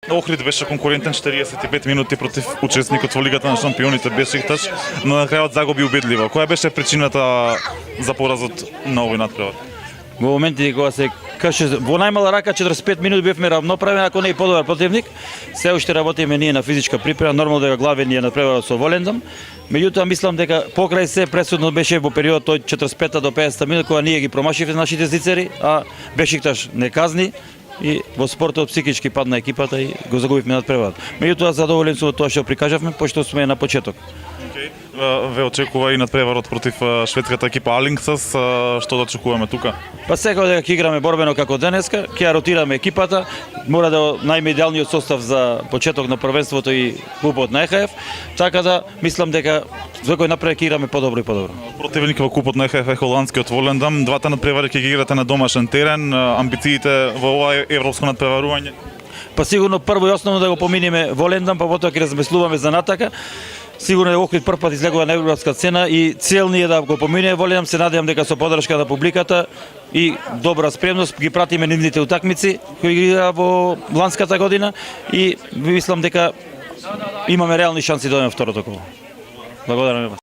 Охрид беше конкурентен 45 минути против учесникот во Лигата на шампионите Бешикташ, но на крајот загуби убедливо. Која беше причината за поразот на овој натпревар? Во моменти кога се каже во најмала рака 45 минути бевме равноправни, ако не и подобар противник. Се уште работиме ние на физичка припрема, нормално дека главен е натпреварот со Волендам. Меѓутоа мислам дека покрај се пресудно беше во периодот од 45 до 50 минути кога ние ги промашивме нашите зицери, а Бешикташ не казни и во спортот психички падна екипата и го загубивме надпреварот. Меѓутоа задоволен сум од тоа што прикажавме, пошто сме на почеток. Ве очекува и надпреварот против шведската екипа Алингсас, што да очекуваме тука? Па секој дека ќе играме борбено како денеска, ќе ротираме екипата, мора да најме идеалниот состав за почеток на првенството и купот на ЕХФ, така да мислам дека секој напред ќе играме подобро и подобро. Противник во купот на ЕХФ е холандскиот Волендам, двата надпревари ќе ги играте на домашен терен, амбициите во ова европско надпреварување? Па сигурно прво и основно да го поминеме Волендам, па потоа ќе размислуваме за натака. Сигурно е Охрид прв пат излегува на европска сцена и цел ни е да го помине Волендам, се надевам дека со поддршка на публиката и добра спремност ги пратиме нивните утакмици кои игра во ланската година и мислам дека имаме реални шанси да одиме второто коло. Благодарам.